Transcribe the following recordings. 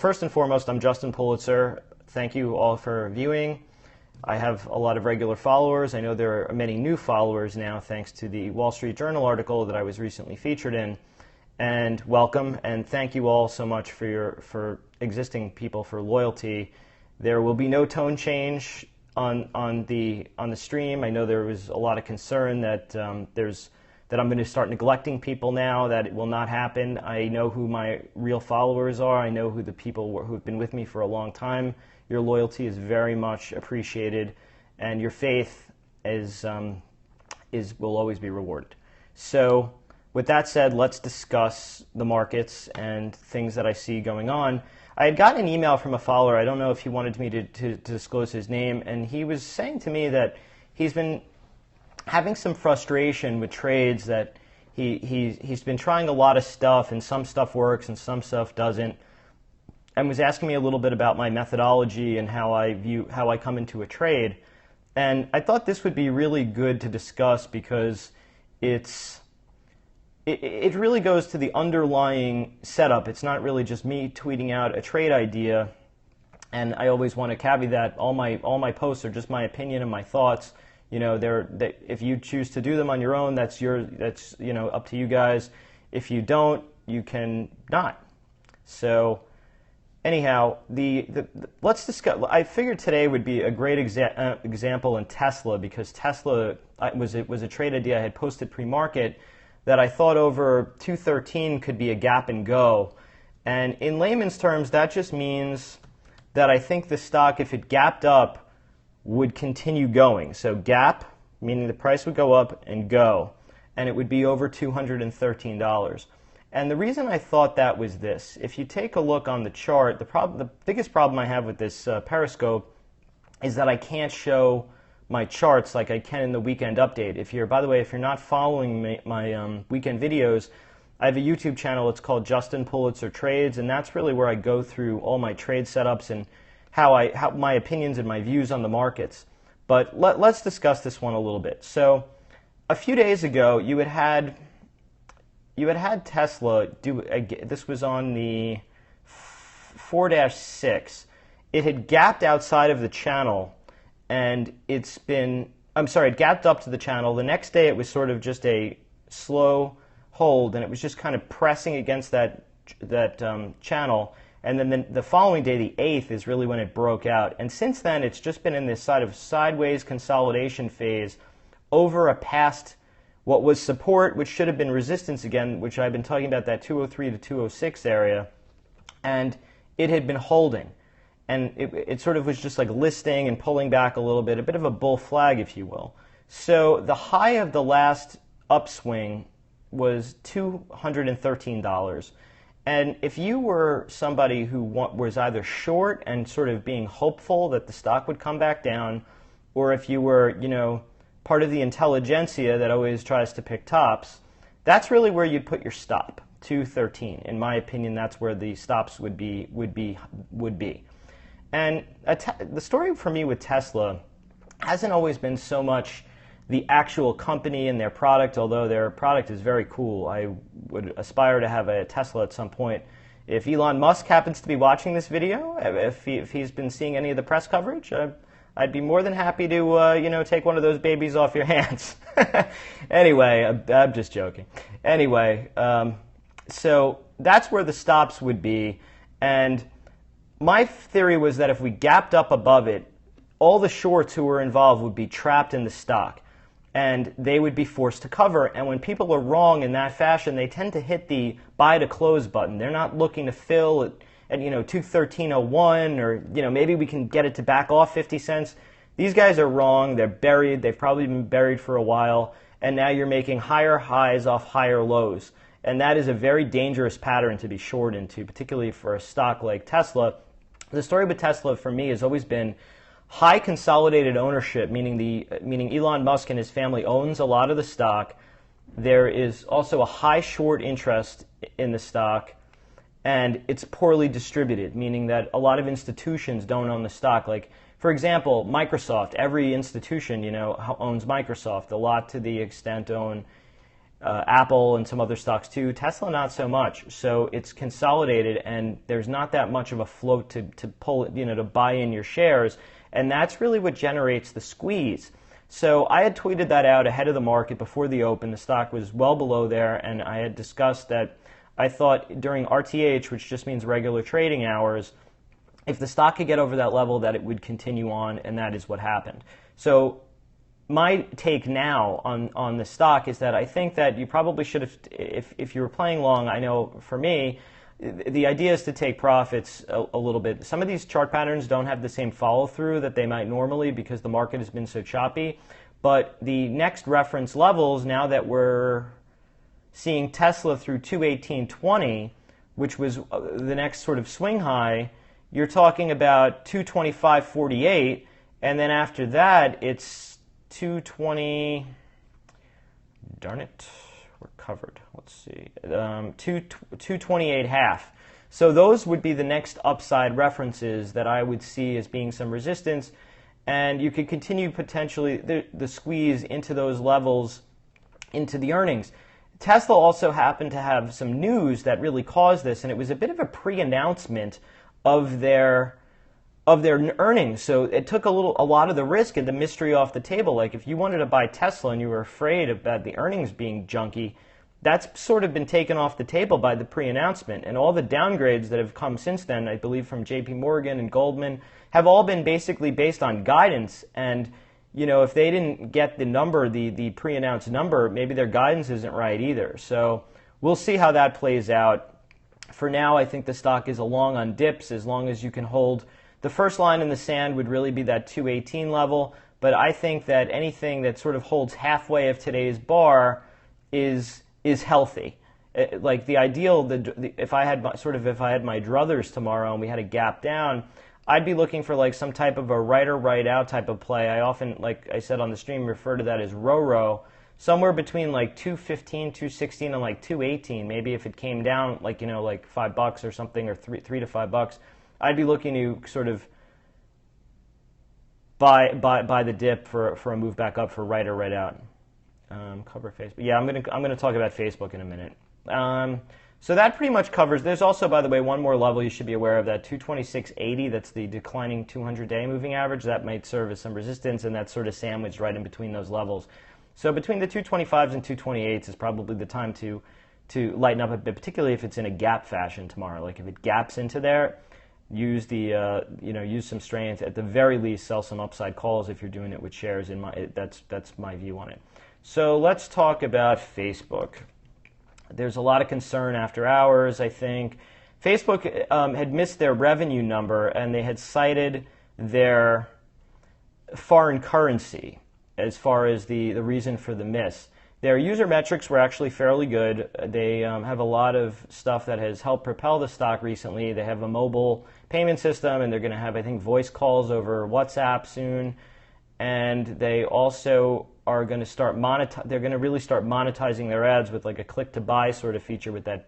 First and foremost, I'm Justin Pulitzer. Thank you all for viewing. I have a lot of regular followers. I know there are many new followers now thanks to the Wall Street Journal article that I was recently featured in. And welcome, and thank you all so much for existing people for loyalty. There will be no tone change on the stream. I know there was a lot of concern that that I'm going to start neglecting people now. That it will not happen. I know who my real followers are. I know who the people who have been with me for a long time. Your loyalty is very much appreciated, and your faith will always be rewarded. So, with that said, let's discuss the markets and things that I see going on. I had gotten an email from a follower. I don't know if he wanted me to disclose his name, and he was saying to me that he's been having some frustration with trades, that he's been trying a lot of stuff, and some stuff works and some stuff doesn't, and was asking me a little bit about my methodology and how I come into a trade. And I thought this would be really good to discuss because it really goes to the underlying setup. It's not really just me tweeting out a trade idea, and I always want to caveat that all my posts are just my opinion and my thoughts. You know, if you choose to do them on your own, that's up to you guys. If you don't, you can not. So anyhow, let's discuss. I figured today would be a great example in Tesla, because Tesla was a trade idea I had posted pre-market that I thought over 213 could be a gap and go. And in layman's terms, that just means that I think the stock, if it gapped up, would continue going. So gap, meaning the price would go up, and go, and it would be over $213. And the reason I thought that was this: if you take a look on the chart, the biggest problem I have with this Periscope is that I can't show my charts like I can in the weekend update. By the way, if you're not following my weekend videos, I have a YouTube channel. It's called Justin Pulitzer Trades, and that's really where I go through all my trade setups and how my opinions and my views on the markets. But let's discuss this one a little bit. So a few days ago, you had Tesla do, this was on the 4-6. It had gapped outside of the channel, and it gapped up to the channel. The next day it was sort of just a slow hold, and it was just kind of pressing against that channel. And then the following day, the 8th, is really when it broke out. And since then, it's just been in this side of sideways consolidation phase over a past what was support, which should have been resistance again, which I've been talking about, that 203 to 206 area. And it had been holding. And it sort of was just like listing and pulling back a little bit, a bit of a bull flag, if you will. So the high of the last upswing was $213. And if you were somebody who was either short and sort of being hopeful that the stock would come back down, or if you were, part of the intelligentsia that always tries to pick tops, that's really where you'd put your stop, 213. In my opinion, that's where the stops would be. And the story for me with Tesla hasn't always been so much the actual company and their product, although their product is very cool. I would aspire to have a Tesla at some point. If Elon Musk happens to be watching this video, if he's been seeing any of the press coverage, I'd be more than happy to take one of those babies off your hands. Anyway, I'm just joking. Anyway, so that's where the stops would be, and my theory was that if we gapped up above it, all the shorts who were involved would be trapped in the stock, and they would be forced to cover. And when people are wrong in that fashion, they tend to hit the buy to close button. They're not looking to fill at 213.01, or maybe we can get it to back off 50 cents. These guys are wrong. They're buried. They've probably been buried for a while, and now you're making higher highs off higher lows. And that is a very dangerous pattern to be short into, particularly for a stock like Tesla. The story with Tesla for me has always been high consolidated ownership, meaning Elon Musk and his family owns a lot of the stock. There is also a high short interest in the stock, and it's poorly distributed, meaning that a lot of institutions don't own the stock. Like, for example, Microsoft. Every institution, owns Microsoft. A lot to the extent own Apple and some other stocks too. Tesla, not so much. So it's consolidated, and there's not that much of a float to pull, to buy in your shares, and that's really what generates the squeeze. So I had tweeted that out ahead of the market before the open. The stock was well below there, and I had discussed that I thought during RTH, which just means regular trading hours, if the stock could get over that level, that it would continue on, and that is what happened. So my take now on the stock is that I think that you probably should have, if you were playing long, I know for me, the idea is to take profits a little bit. Some of these chart patterns don't have the same follow through that they might normally because the market has been so choppy. But the next reference levels, now that we're seeing Tesla through 218.20, which was the next sort of swing high, you're talking about 225.48, and then after that it's 220, darn it, we're covered. Let's see, 228.5. So those would be the next upside references that I would see as being some resistance, and you could continue potentially the squeeze into those levels into the earnings. Tesla also happened to have some news that really caused this, and it was a bit of a pre-announcement of their earnings. So it took a lot of the risk and the mystery off the table. Like if you wanted to buy Tesla and you were afraid about the earnings being junky, that's sort of been taken off the table by the pre-announcement. And all the downgrades that have come since then, I believe from JP Morgan and Goldman, have all been basically based on guidance. And if they didn't get the number, the pre-announced number, maybe their guidance isn't right either. So we'll see how that plays out. For now, I think the stock is a long on dips as long as you can hold. The first line in the sand would really be that 218 level, but I think that anything that sort of holds halfway of today's bar is healthy. Like the ideal, if I had my druthers tomorrow and we had a gap down, I'd be looking for like some type of a right or right out type of play. I often, like I said on the stream, refer to that as row, somewhere between like 215, 216, and like 218. Maybe if it came down like like $5 or something, or $3 to $5. I'd be looking to sort of buy the dip for a move back up for right or right out. Cover Facebook. Yeah, I'm gonna talk about Facebook in a minute. So that pretty much covers. There's also, by the way, one more level you should be aware of, that 226.80. That's the declining 200-day moving average. That might serve as some resistance, and that's sort of sandwiched right in between those levels. So between the 225s and 228s is probably the time to lighten up a bit, particularly if it's in a gap fashion tomorrow. Like if it gaps into there, use use some strength. At the very least, sell some upside calls if you're doing it with shares. That's my view on it. So let's talk about Facebook. There's a lot of concern after hours, I think. Facebook had missed their revenue number, and they had cited their foreign currency as far as the reason for the miss. Their user metrics were actually fairly good. They have a lot of stuff that has helped propel the stock recently. They have a mobile payment system, and they're going to have, I think, voice calls over WhatsApp soon. And they also are going to start they're going to really start monetizing their ads with like a click to buy sort of feature with that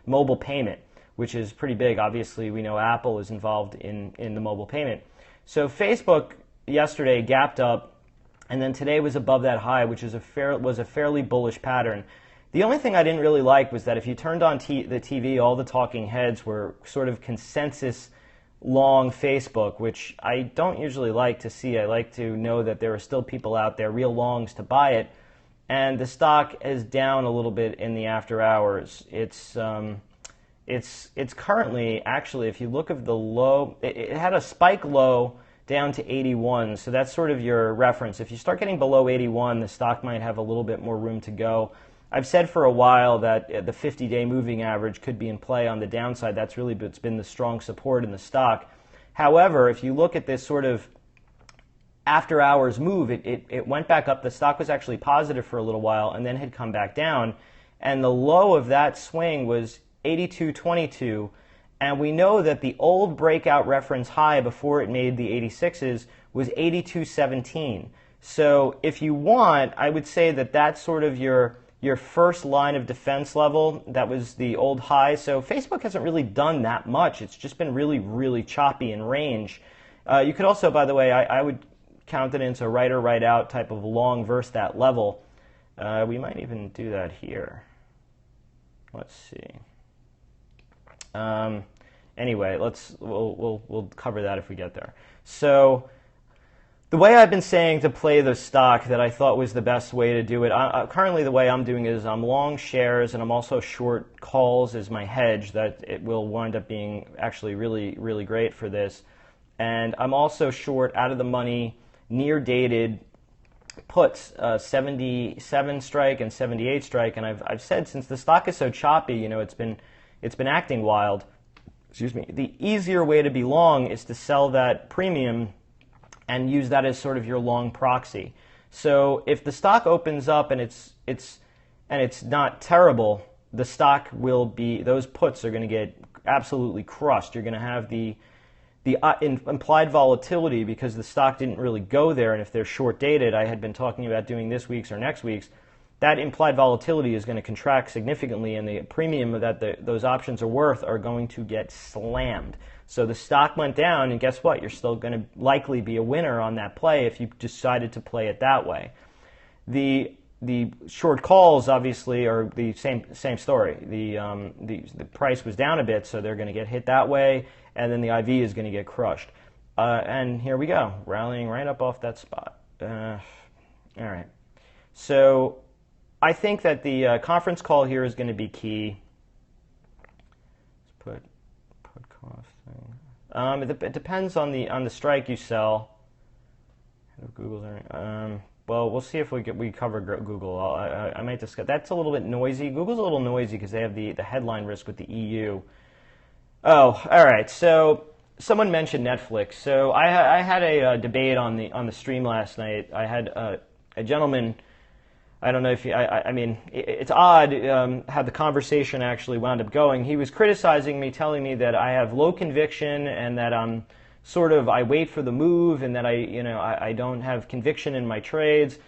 mobile payment, which is pretty big. Obviously, we know Apple is involved in the mobile payment. So Facebook yesterday gapped up, and then today was above that high, which is was a fairly bullish pattern. The only thing I didn't really like was that if you turned on the TV, all the talking heads were sort of consensus long Facebook, which I don't usually like to see. I like to know that there are still people out there, real longs, to buy it. And the stock is down a little bit in the after hours. It's currently, actually, if you look at the low, it had a spike low down to 81, so that's sort of your reference. If you start getting below 81, the stock might have a little bit more room to go. I've said for a while that the 50-day moving average could be in play on the downside. That's really been the strong support in the stock. However, if you look at this sort of after hours move, it went back up. The stock was actually positive for a little while and then had come back down, and the low of that swing was 82.22. And we know that the old breakout reference high before it made the 86s was 82.17. So if you want, I would say that that's sort of your first line of defense level. That was the old high. So Facebook hasn't really done that much. It's just been really, really choppy in range. You could also, by the way, I would count it into right or right out type of long versus that level. We might even do that here. Let's see. Anyway, we'll cover that if we get there. So the way I've been saying to play the stock that I thought was the best way to do it, currently the way I'm doing it is I'm long shares and I'm also short calls as my hedge. That it will wind up being actually really, really great for this. And I'm also short out of the money, near dated puts, 77 strike and 78 strike. And I've said since the stock is so choppy, you know, it's been acting wild. Excuse me. The easier way to be long is to sell that premium and use that as sort of your long proxy. So if the stock opens up and it's not terrible, the stock will be, those puts are going to get absolutely crushed. You're going to have the implied volatility because the stock didn't really go there, and if they're short dated, I had been talking about doing this week's or next week's, that implied volatility is going to contract significantly, and the premium that those options are worth are going to get slammed. So the stock went down, and guess what? You're still going to likely be a winner on that play if you decided to play it that way. The short calls obviously are the same story. The price was down a bit, so they're going to get hit that way, and then the IV is going to get crushed. And here we go, rallying right up off that spot. All right. So I think that the conference call here is going to be key. Let's put cost thing. It depends on the strike you sell. Google's well, we'll see if we cover Google. I might discuss. That's a little bit noisy. Google's a little noisy because they have the headline risk with the EU. Oh, all right. So someone mentioned Netflix. So I had a debate on the stream last night. I had a gentleman. I don't know if I mean, it's odd how the conversation actually wound up going. He was criticizing me, telling me that I have low conviction and that I'm I wait for the move and that I don't have conviction in my trades.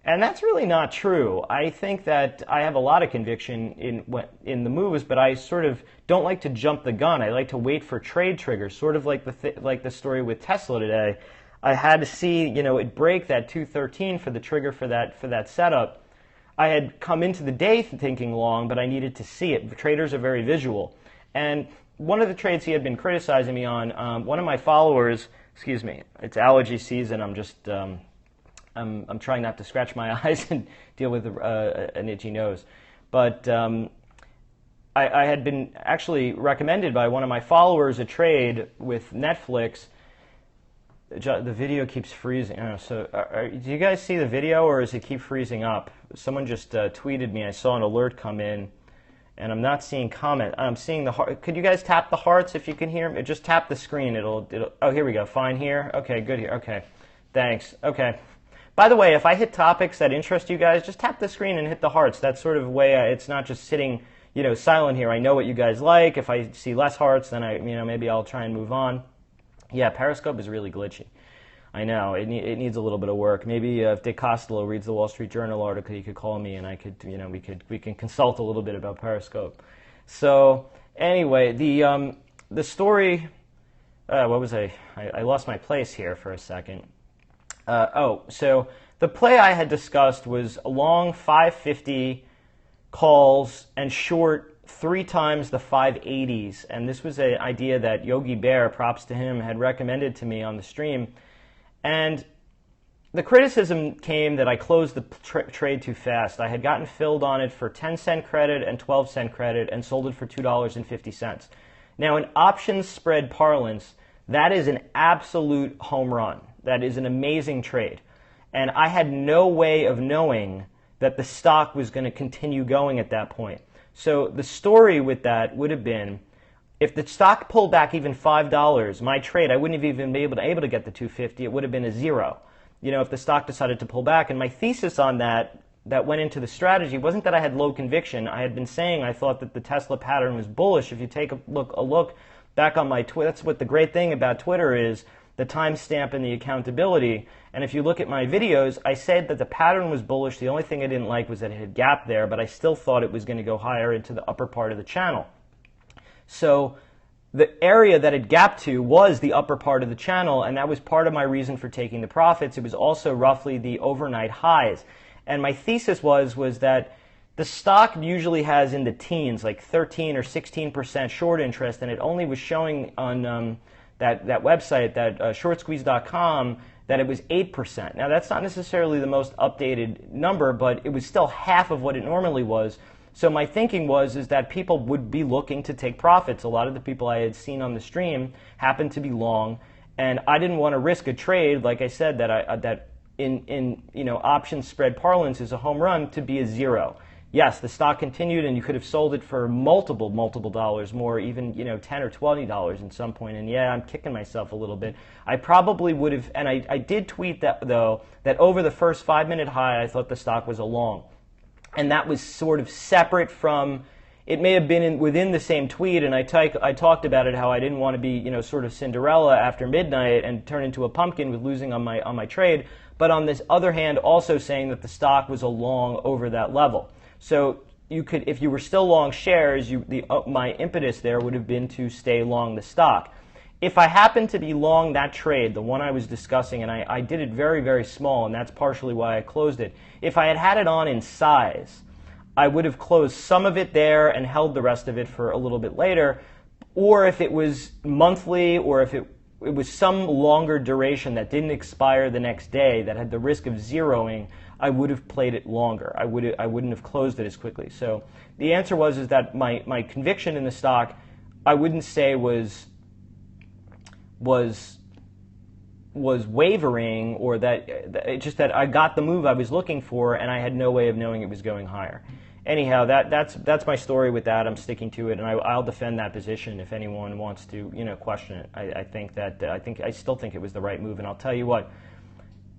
And that's really not true. I think that I have a lot of conviction in the moves, but I sort of don't like to jump the gun. I like to wait for trade triggers, sort of like the story with Tesla today. I had to see, it break that 213 for the trigger for that setup. I had come into the day thinking long, but I needed to see it. Traders are very visual. And one of the trades he had been criticizing me on, one of my followers, excuse me, it's allergy season. I'm just, I'm trying not to scratch my eyes and deal with an itchy nose. But I had been actually recommended by one of my followers a trade with Netflix. The video keeps freezing. Do you guys see the video, or does it keep freezing up? Someone just tweeted me. I saw an alert come in, and I'm not seeing comment. I'm seeing the heart. Could you guys tap the hearts if you can hear me? Just tap the screen. It'll. Oh, here we go. Fine here. Okay, good here. Okay, thanks. Okay. By the way, if I hit topics that interest you guys, just tap the screen and hit the hearts. That's sort of a way. It's not just sitting, silent here. I know what you guys like. If I see less hearts, then maybe I'll try and move on. Yeah, Periscope is really glitchy. I know it needs a little bit of work. Maybe if Dick Costello reads the Wall Street Journal article, he could call me and I could, we can consult a little bit about Periscope. So anyway, the story. What was I lost my place here for a second. So the play I had discussed was long 550 calls and short 3 times the 580s, and this was an idea that Yogi Bear, props to him, had recommended to me on the stream. And the criticism came that I closed the trade too fast. I had gotten filled on it for 10-cent credit and 12-cent credit and sold it for $2.50. Now, in options spread parlance, that is an absolute home run. That is an amazing trade. And I had no way of knowing that the stock was going to continue going at that point. So the story with that would have been, if the stock pulled back even $5, my trade, I wouldn't have even been able to get the 250. It would have been a zero. If the stock decided to pull back. And my thesis on that went into the strategy wasn't that I had low conviction. I had been saying I thought that the Tesla pattern was bullish. If you take a look back on my Twitter, that's what the great thing about Twitter is, the timestamp and the accountability. And if you look at my videos, I said that the pattern was bullish. The only thing I didn't like was that it had gapped there, but I still thought it was going to go higher into the upper part of the channel. So the area that it gapped to was the upper part of the channel, and that was part of my reason for taking the profits. It was also roughly the overnight highs. And my thesis was that the stock usually has in the teens, like 13 or 16% short interest, and it only was showing on that website, that shortsqueeze.com, that it was 8%. Now, that's not necessarily the most updated number, but it was still half of what it normally was. So my thinking is that people would be looking to take profits. A lot of the people I had seen on the stream happened to be long, and I didn't want to risk a trade, like I said, that in option spread parlance is a home run, to be a zero. Yes, the stock continued, and you could have sold it for multiple dollars more, even $10 or $20 at some point. And yeah, I'm kicking myself a little bit. I probably would have, and I did tweet that though, that over the first 5-minute high, I thought the stock was a long, and that was sort of separate from. It may have been within the same tweet, and I talked about it, how I didn't want to be sort of Cinderella after midnight and turn into a pumpkin with losing on my trade. But on this other hand, also saying that the stock was a long over that level. So you could, if you were still long shares, my impetus there would have been to stay long the stock. If I happened to be long that trade, the one I was discussing, and I did it very, very small, and that's partially why I closed it. If I had had it on in size, I would have closed some of it there and held the rest of it for a little bit later. Or if it was monthly, or if it was some longer duration that didn't expire the next day, that had the risk of zeroing, I would have played it longer. I wouldn't have closed it as quickly. So the answer is that my conviction in the stock, I wouldn't say was wavering, or that just that I got the move I was looking for, and I had no way of knowing it was going higher. Anyhow, that's my story with that. I'm sticking to it, and I'll defend that position if anyone wants to question it. I still think it was the right move, and I'll tell you what.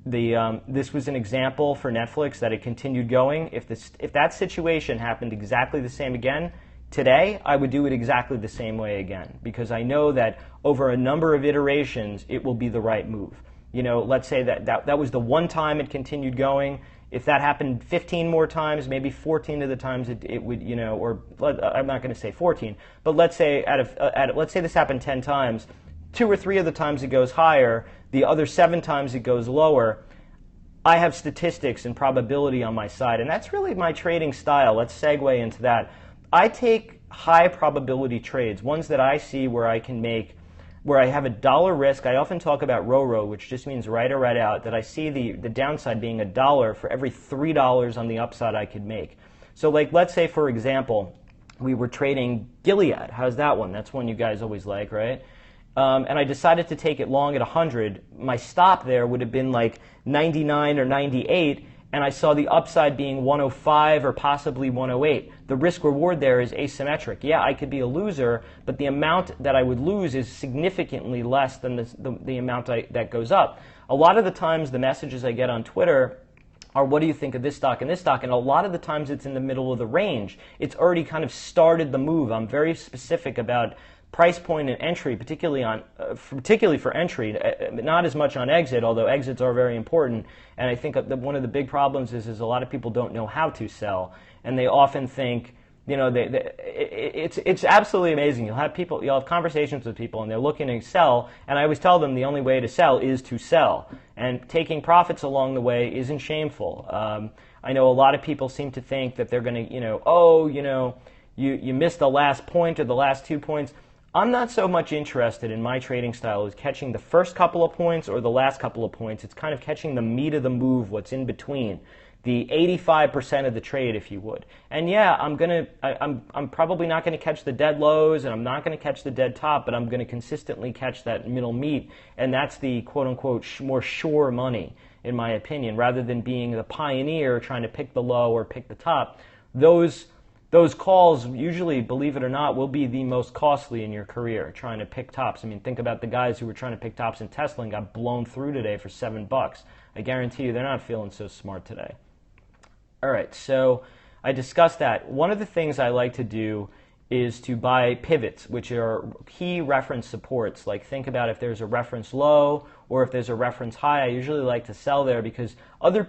This was an example for Netflix that it continued going. If that situation happened exactly the same again today, I would do it exactly the same way again, because I know that over a number of iterations it will be the right move. Let's say that was the one time it continued going. If that happened 15 more times, maybe 14 of the times it would, or I'm not going to say 14, but let's say let's say this happened 10 times. 2 or 3 of the times it goes higher, the other 7 times it goes lower. I have statistics and probability on my side, and that's really my trading style. Let's segue into that. I take high probability trades, ones that I see where I have a dollar risk. I often talk about RORO, which just means right or right out, that I see the downside being $1 for every $3 on the upside I could make. So let's say, for example, we were trading Gilead. How's that one? That's one you guys always like, right? And I decided to take it long at 100. My stop there would have been like 99 or 98, and I saw the upside being 105 or possibly 108. The risk reward there is asymmetric. Yeah, I could be a loser, but the amount that I would lose is significantly less than the amount that goes up. A lot of the times the messages I get on Twitter are, what do you think of this stock and this stock? And a lot of the times it's in the middle of the range. It's already kind of started the move. I'm very specific about price point and entry, particularly for entry, not as much on exit, although exits are very important. And I think that one of the big problems is a lot of people don't know how to sell, and they often think, it's absolutely amazing. You'll have conversations with people, and they're looking to sell, and I always tell them the only way to sell is to sell, and taking profits along the way isn't shameful. I know a lot of people seem to think that they're going to, you missed the last point or the last 2 points. I'm not so much interested in my trading style as catching the first couple of points or the last couple of points. It's kind of catching the meat of the move, what's in between, the 85% of the trade, if you would. And yeah, I'm probably not going to catch the dead lows, and I'm not going to catch the dead top, but I'm going to consistently catch that middle meat, and that's the quote-unquote more sure money, in my opinion, rather than being the pioneer trying to pick the low or pick the top. Those calls usually, believe it or not, will be the most costly in your career, trying to pick tops. I mean, think about the guys who were trying to pick tops in Tesla and got blown through today for $7. I guarantee you they're not feeling so smart today. All right, so I discussed that. One of the things I like to do is to buy pivots, which are key reference supports. Like, think about if there's a reference low or if there's a reference high. I usually like to sell there because other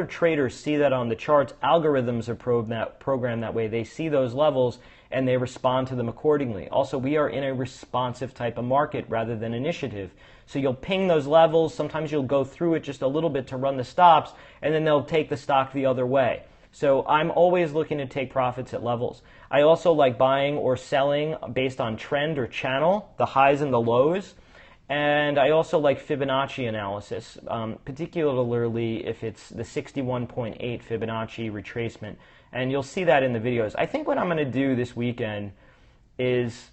traders see that on the charts. Algorithms are programmed that way. They see those levels and they respond to them accordingly. Also, we are in a responsive type of market rather than initiative. So you'll ping those levels. Sometimes you'll go through it just a little bit to run the stops, and then they'll take the stock the other way. So I'm always looking to take profits at levels. I also like buying or selling based on trend or channel, the highs and the lows. And I also like Fibonacci analysis, particularly if it's the 61.8 Fibonacci retracement. And you'll see that in the videos. I think what I'm going to do this weekend is,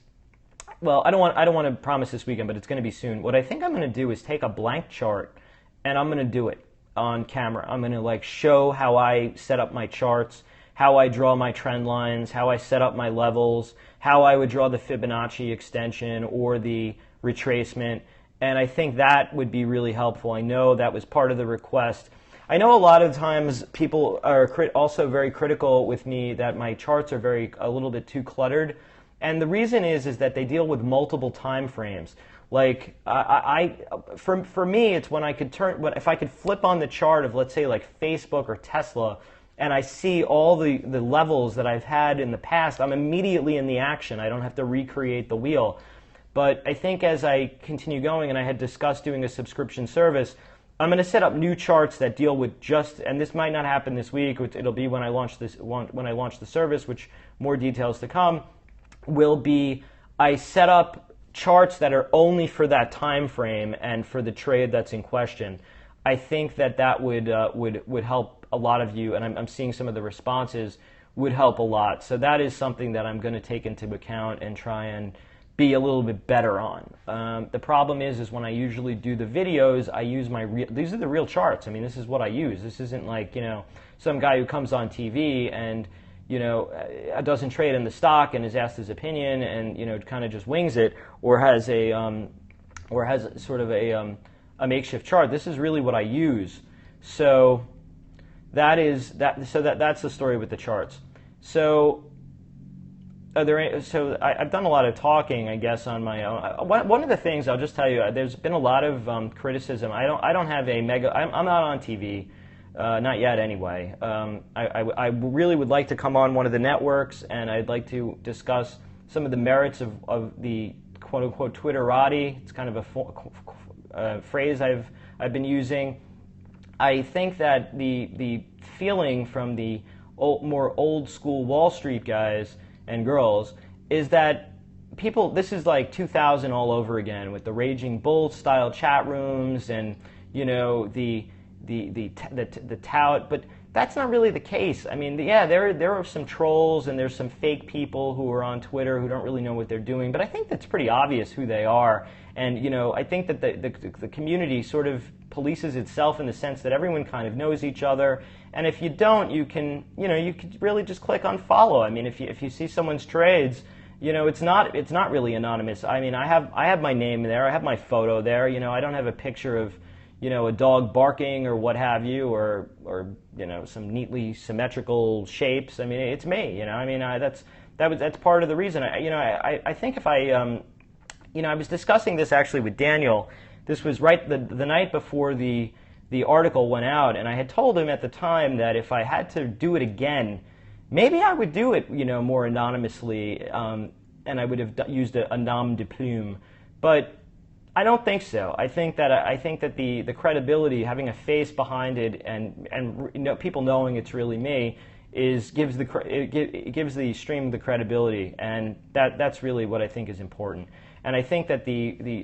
well, I don't want to promise this weekend, but it's going to be soon. What I think I'm going to do is take a blank chart, and I'm going to do it on camera. I'm going to like show how I set up my charts, how I draw my trend lines, how I set up my levels, how I would draw the Fibonacci extension or the retracement. And I think that would be really helpful. I know that was part of the request. I know a lot of times people are also very critical with me that my charts are a little bit too cluttered. And the reason is that they deal with multiple time frames. Like, for me, it's when I could if I could flip on the chart of, let's say, like Facebook or Tesla, and I see all the levels that I've had in the past, I'm immediately in the action. I don't have to recreate the wheel. But I think as I continue going, and I had discussed doing a subscription service, I'm going to set up new charts that deal with and this might not happen this week. It'll be when I launch the service, which more details to come. Will be I set up charts that are only for that time frame and for the trade that's in question. I think that would help a lot of you, and I'm seeing some of the responses would help a lot. So that is something that I'm going to take into account and try and be a little bit better on. The problem is when I usually do the videos, I use these are the real charts. I mean, this is what I use. This isn't like, some guy who comes on TV and, doesn't trade in the stock and is asked his opinion and, kind of just wings it or has sort of a makeshift chart. This is really what I use. So that's the story with the charts. So I've done a lot of talking, I guess, on my own. One of the things I'll just tell you, there's been a lot of criticism. I don't have I'm not on TV, not yet anyway. I really would like to come on one of the networks, and I'd like to discuss some of the merits of the quote unquote Twitterati. It's kind of a phrase I've been using. I think that the feeling from the more old school Wall Street guys and girls is that this is like 2000 all over again with the Raging Bull style chat rooms and the tout, but that's not really the case. I mean, there are some trolls and there's some fake people who are on Twitter who don't really know what they're doing, but I think that's pretty obvious who they are. And I think that the community sort of polices itself in the sense that everyone kind of knows each other. And if you don't, you can really just click on follow. I mean, if you see someone's trades, it's not really anonymous. I mean, I have my name there, I have my photo there. I don't have a picture of a dog barking or what have you, or some neatly symmetrical shapes. I mean, it's me. I mean, that's part of the reason. I think if I was discussing this actually with Daniel. This was right the night before the article went out, and I had told him at the time that if I had to do it again, maybe I would do it, more anonymously, and I would have used a nom de plume. But I don't think so. I think that the credibility, having a face behind it, and people knowing it's really me, gives the stream the credibility, and that's really what I think is important. And I think that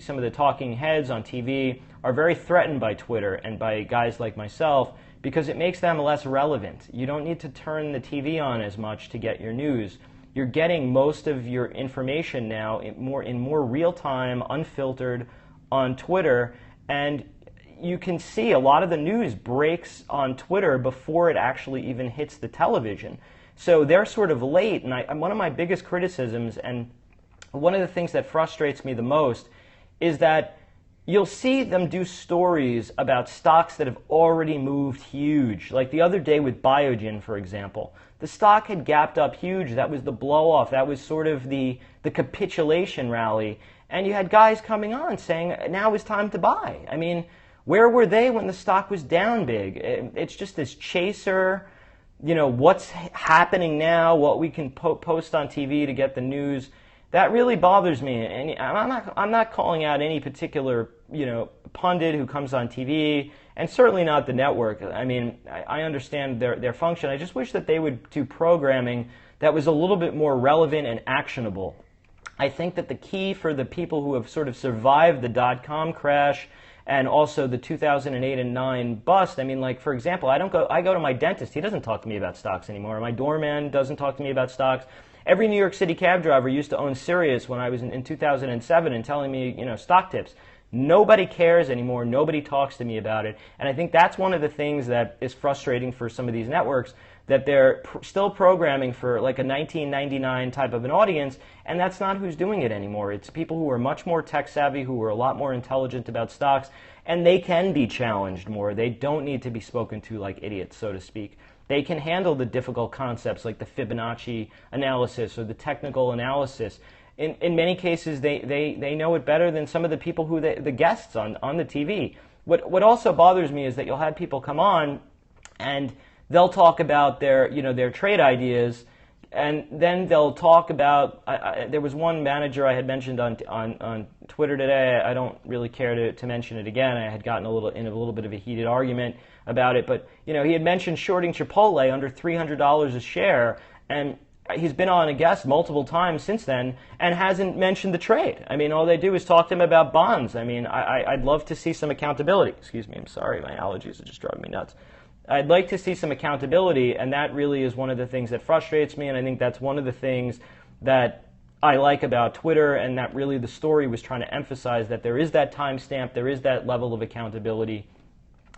some of the talking heads on TV are very threatened by Twitter and by guys like myself because it makes them less relevant. You don't need to turn the TV on as much to get your news. You're getting most of your information now in more real time, unfiltered on Twitter, and you can see a lot of the news breaks on Twitter before it actually even hits the television. So they're sort of late, and one of my biggest criticisms and one of the things that frustrates me the most is that you'll see them do stories about stocks that have already moved huge. Like the other day with Biogen, for example. The stock had gapped up huge. That was the blow off. That was sort of the capitulation rally. And you had guys coming on saying, now is time to buy. I mean, where were they when the stock was down big? It's just this chaser, what's happening now, what we can post on TV to get the news. That really bothers me. And I'm not calling out any particular, pundit who comes on TV, and certainly not the network. I mean, I understand their function. I just wish that they would do programming that was a little bit more relevant and actionable. I think that the key for the people who have sort of survived the dot-com crash and also the 2008 and 9 bust, I mean, like, for example, I go to my dentist. He doesn't talk to me about stocks anymore. My doorman doesn't talk to me about stocks. Every New York City cab driver used to own Sirius when I was in 2007 and telling me, stock tips. Nobody cares anymore. Nobody talks to me about it. And I think that's one of the things that is frustrating for some of these networks, that they're still programming for like a 1999 type of an audience, and that's not who's doing it anymore. It's people who are much more tech savvy, who are a lot more intelligent about stocks, and they can be challenged more. They don't need to be spoken to like idiots, so to speak. They can handle the difficult concepts like the Fibonacci analysis or the technical analysis. In many cases, they know it better than some of the people who the guests on the TV. What also bothers me is that you'll have people come on and they'll talk about their trade ideas, and then they'll talk about. There was one manager I had mentioned on Twitter today. I don't really care to mention it again. I had gotten in a little bit of a heated argument about it, but he had mentioned shorting Chipotle under $300 a share, and he's been on a guest multiple times since then and hasn't mentioned the trade. I mean, all they do is talk to him about bonds. I mean, I'd love to see some accountability. Excuse me, I'm sorry, my allergies are just driving me nuts. I'd like to see some accountability, and that really is one of the things that frustrates me, and I think that's one of the things that I like about Twitter, and that really the story was trying to emphasize, that there is that timestamp, there is that level of accountability,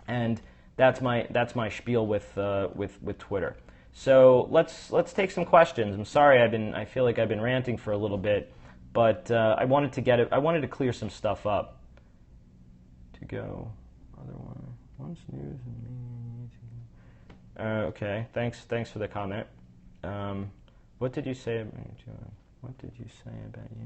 and that's my spiel with Twitter. So let's take some questions. I'm sorry, I feel like I've been ranting for a little bit, but I wanted to clear some stuff up. To go, other one. Once news and okay. Thanks for the comment. What did you say? What did you say about you?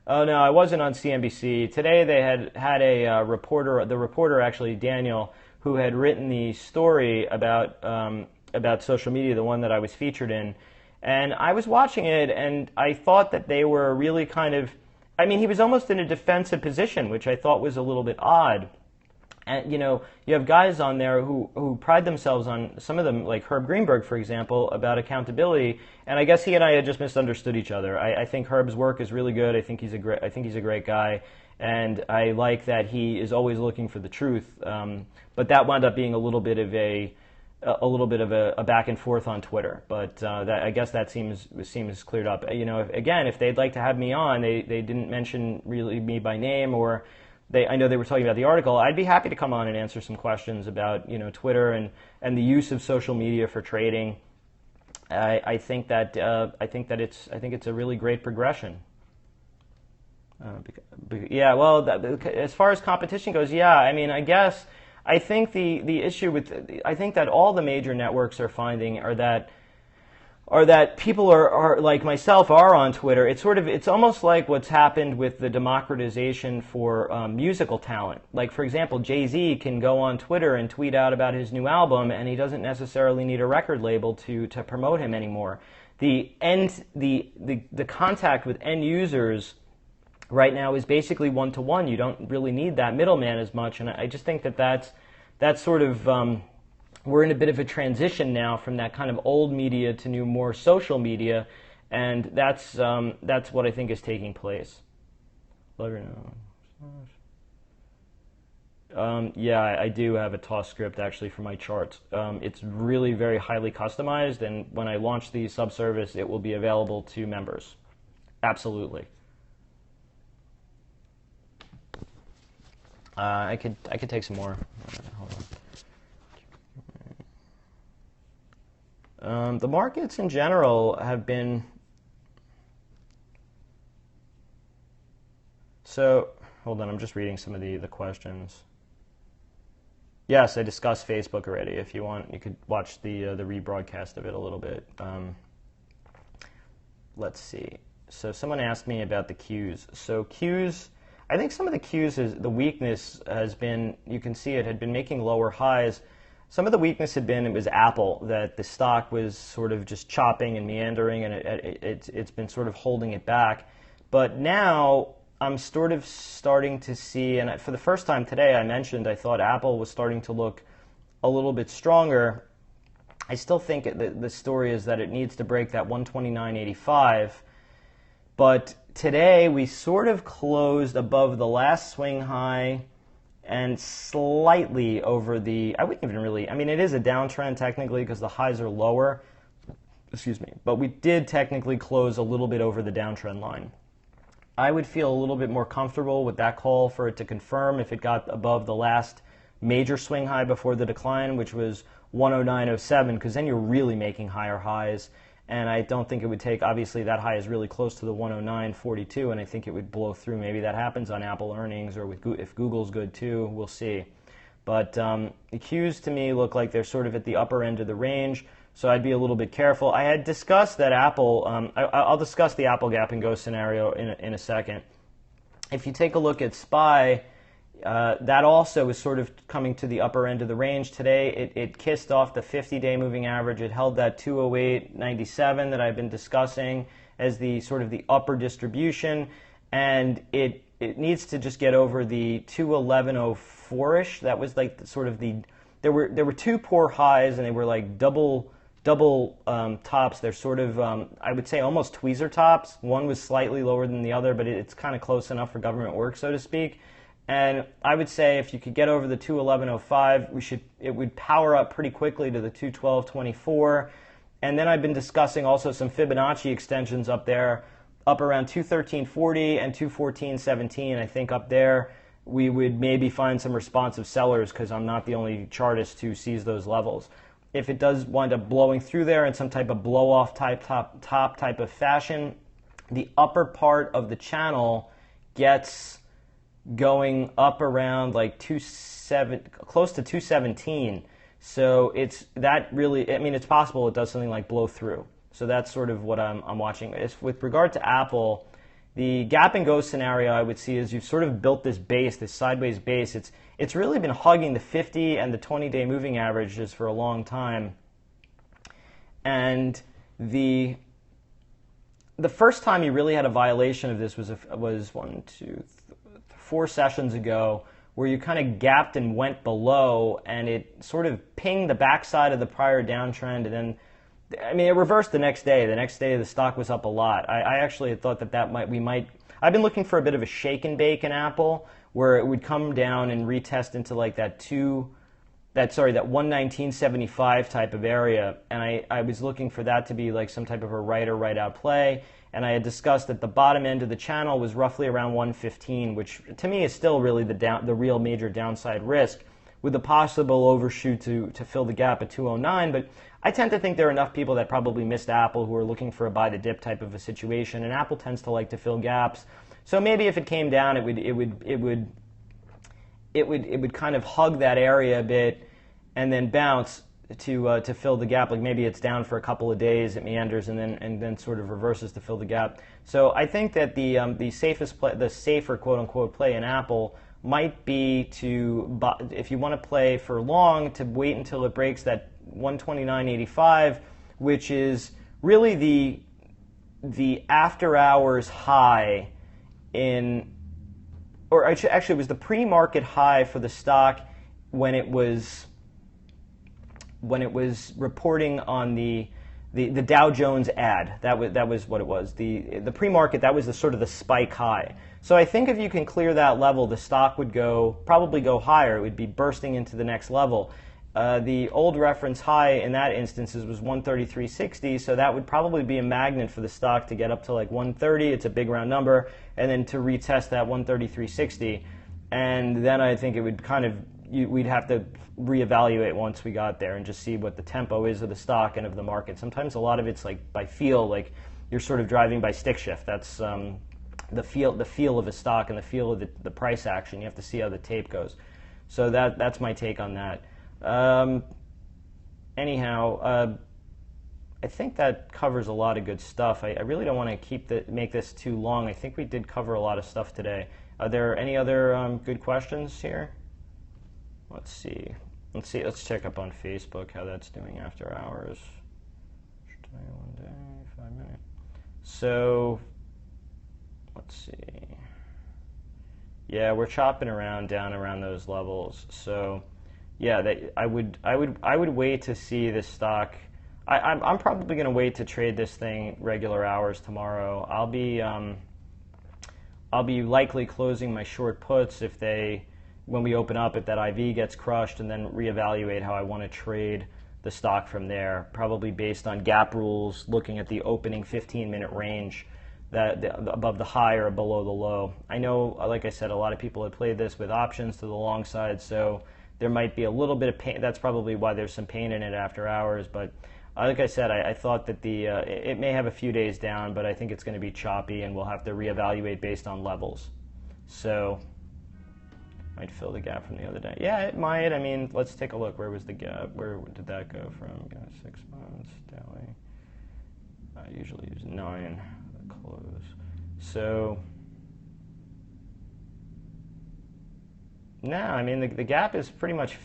Oh no, I wasn't on CNBC today. They had a reporter. The reporter actually, Daniel, who had written the story about social media, the one that I was featured in, and I was watching it, and I thought that they were really kind of, I mean, he was almost in a defensive position, which I thought was a little bit odd. And you have guys on there who pride themselves on, some of them, like Herb Greenberg, for example, about accountability. And I guess he and I had just misunderstood each other. I think Herb's work is really good. I think he's a great guy, and I like that he is always looking for the truth. But that wound up being a little bit of a back and forth on Twitter. But I guess that seems cleared up. If they'd like to have me on, they didn't mention really me by name, or I know they were talking about the article. I'd be happy to come on and answer some questions about Twitter and the use of social media for trading. I think that it's a really great progression. Yeah, well, as far as competition goes, yeah. I mean, I think the issue I think that all the major networks are finding are that people are like myself are on Twitter. It's almost like what's happened with the democratization for musical talent. Like, for example, Jay-Z can go on Twitter and tweet out about his new album, and he doesn't necessarily need a record label to promote him anymore. The contact with end users right now is basically one-to-one. You don't really need that middleman as much, and I just think that's sort of we're in a bit of a transition now from that kind of old media to new, more social media, and that's what I think is taking place. Yeah, I do have a TOS script actually for my charts. It's really very highly customized, and when I launch the subservice, it will be available to members. Absolutely. I could take some more. Hold on. The markets in general have been Hold on, I'm just reading some of the questions. Yes, I discussed Facebook already. If you want, you could watch the rebroadcast of it a little bit. Let's see. So someone asked me about the Qs. So Qs, I think some of the Qs, the weakness has been, you can see it had been making lower highs. Some of the weakness had been, it was Apple, that the stock was sort of just chopping and meandering, and it's been sort of holding it back. But now I'm sort of starting to see, and for the first time today I mentioned I thought Apple was starting to look a little bit stronger. I still think the story is that it needs to break that 129.85. But today we sort of closed above the last swing high and slightly over the, I wouldn't even really, I mean, it is a downtrend technically because the highs are lower, excuse me, but we did technically close a little bit over the downtrend line. I would feel a little bit more comfortable with that call for it to confirm if it got above the last major swing high before the decline, which was 109.07, because then you're really making higher highs. And I don't think it would take, obviously that high is really close to the 109.42, and I think it would blow through. Maybe that happens on Apple earnings, or if Google's good too, we'll see. But the Qs to me look like they're sort of at the upper end of the range, so I'd be a little bit careful. I had discussed that Apple, I'll discuss the Apple gap and go scenario in a second. If you take a look at SPY, that also is sort of coming to the upper end of the range today. It kissed off the 50-day moving average. It held that 208.97 that I've been discussing as the sort of the upper distribution, and it needs to just get over the 211.04ish. That was like sort of the, there were two poor highs, and they were like double tops. They're sort of, I would say, almost tweezer tops. One was slightly lower than the other, but it's kind of close enough for government work, so to speak. And I would say if you could get over the 211.05, it would power up pretty quickly to the 212.24. And then I've been discussing also some Fibonacci extensions up there, up around 213.40 and 214.17. I think up there we would maybe find some responsive sellers, because I'm not the only chartist who sees those levels. If it does wind up blowing through there in some type of blow-off type top type of fashion, the upper part of the channel gets going up around like close to 217. So it's that really, I mean, it's possible it does something like blow through. So that's sort of what I'm watching. With regard to Apple, the gap and go scenario I would see is you've sort of built this base, this sideways base. It's really been hugging the 50 and the 20-day moving averages for a long time. And the first time you really had a violation of this was 4 sessions ago, where you kind of gapped and went below, and it sort of pinged the backside of the prior downtrend, and then, I mean, it reversed the next day. The next day, the stock was up a lot. I actually had thought that I've been looking for a bit of a shake and bake in Apple, where it would come down and retest into like that 119.75 type of area, and I was looking for that to be like some type of a right or right out play. And I had discussed that the bottom end of the channel was roughly around 115, which to me is still really the real major downside risk, with a possible overshoot to fill the gap at 209. But I tend to think there are enough people that probably missed Apple who are looking for a buy the dip type of a situation, and Apple tends to like to fill gaps. So maybe if it came down, it would kind of hug that area a bit and then bounce to fill the gap. Like maybe it's down for a couple of days, it meanders, and then sort of reverses to fill the gap. So I think that the safer quote unquote play in Apple might be if you want to play for long, to wait until it breaks that 129.85, which is really the after hours high actually it was the pre-market high for the stock when it was reporting on the Dow Jones ad. That was what it was. The pre-market, that was the sort of the spike high. So I think if you can clear that level, the stock would probably go higher. It would be bursting into the next level. The old reference high in that instance was 133.60, so that would probably be a magnet for the stock to get up to like 130. It's a big round number, and then to retest that 133.60, and then I think it would we'd have to reevaluate once we got there and just see what the tempo is of the stock and of the market. Sometimes a lot of it's like by feel, like you're sort of driving by stick shift. That's the feel of a stock and the feel of the price action. You have to see how the tape goes. So that's my take on that. Anyhow, I think that covers a lot of good stuff. I really don't want to make this too long. I think we did cover a lot of stuff today. Are there any other good questions here? Let's see. Let's check up on Facebook how that's doing after hours. Today, 1 day, 5 minutes. So let's see. Yeah, we're chopping around down around those levels. So yeah, I would wait to see this stock. I'm probably going to wait to trade this thing regular hours tomorrow. I'll be likely closing my short puts when we open up, if that IV gets crushed, and then reevaluate how I want to trade the stock from there, probably based on gap rules, looking at the opening 15-minute range, above the high or below the low. I know, like I said, a lot of people have played this with options to the long side, so there might be a little bit of pain. That's probably why there's some pain in it after hours, but like I said, I thought that it may have a few days down, but I think it's going to be choppy, and we'll have to reevaluate based on levels. So, might fill the gap from the other day. Yeah, it might. I mean, let's take a look. Where was the gap? Where did that go from? 6 months, daily. I usually use 9 close. So, no, I mean, the gap is pretty much...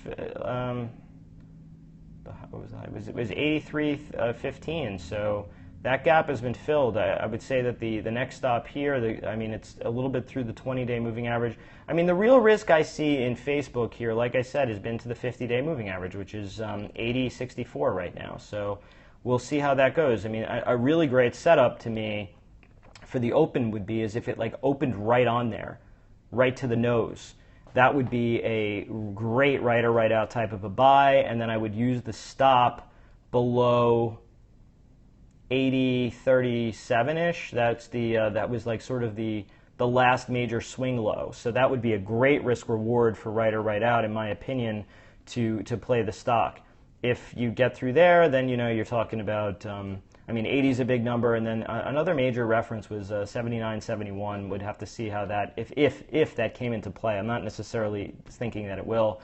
what was that? It was 83.15, so that gap has been filled. I would say that the next stop here, it's a little bit through the 20-day moving average. I mean, the real risk I see in Facebook here, like I said, has been to the 50-day moving average, which is 80.64 right now. So we'll see how that goes. I mean, a really great setup to me for the open would be is if it opened right on there, right to the nose. That would be a great right or right out type of a buy, and then I would use the stop below 80.37-ish. That's that was sort of the last major swing low. So that would be a great risk reward for right or right out, in my opinion, to play the stock. If you get through there, then you're talking about 80 is a big number, and then another major reference was 79.71. Would have to see how that, if that came into play. I'm not necessarily thinking that it will.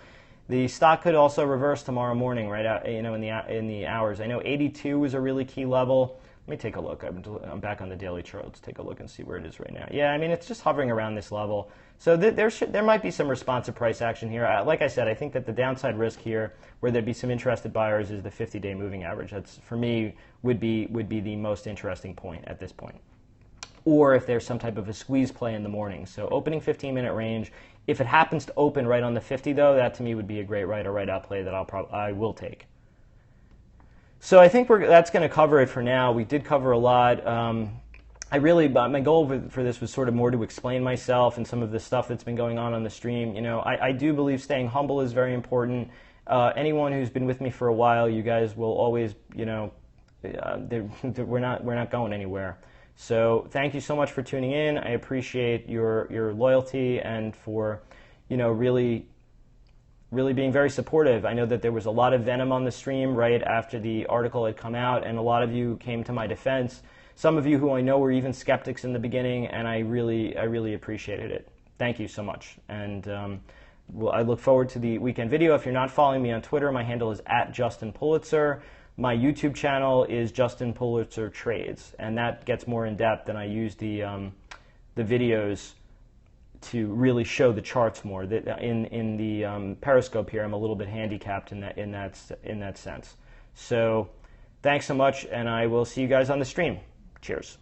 The stock could also reverse tomorrow morning, right out, in the hours. I know 82 was a really key level. Let me take a look. I'm back on the daily chart. Let's take a look and see where it is right now. Yeah, I mean, it's just hovering around this level. So there might be some responsive price action here. Like I said, I think that the downside risk here, where there'd be some interested buyers, is the 50-day moving average. That's, for me, would be the most interesting point at this point. Or if there's some type of a squeeze play in the morning. So opening 15-minute range. If it happens to open right on the 50, though, that to me would be a great right or right out play that I will take. So I think that's going to cover it for now. We did cover a lot. My goal for this was sort of more to explain myself and some of the stuff that's been going on the stream. I do believe staying humble is very important. Anyone who's been with me for a while, you guys will always, we're not going anywhere. So thank you so much for tuning in. I appreciate your loyalty and for, really being very supportive. I know that there was a lot of venom on the stream right after the article had come out, and a lot of you came to my defense. Some of you who I know were even skeptics in the beginning, and I really appreciated it. Thank you so much. And I look forward to the weekend video. If you're not following me on Twitter, my handle is @JustinPulitzer. My YouTube channel is Justin Pulitzer Trades, and that gets more in depth, and I use the videos to really show the charts more. In the Periscope here, I'm a little bit handicapped in that sense. So thanks so much, and I will see you guys on the stream. Cheers.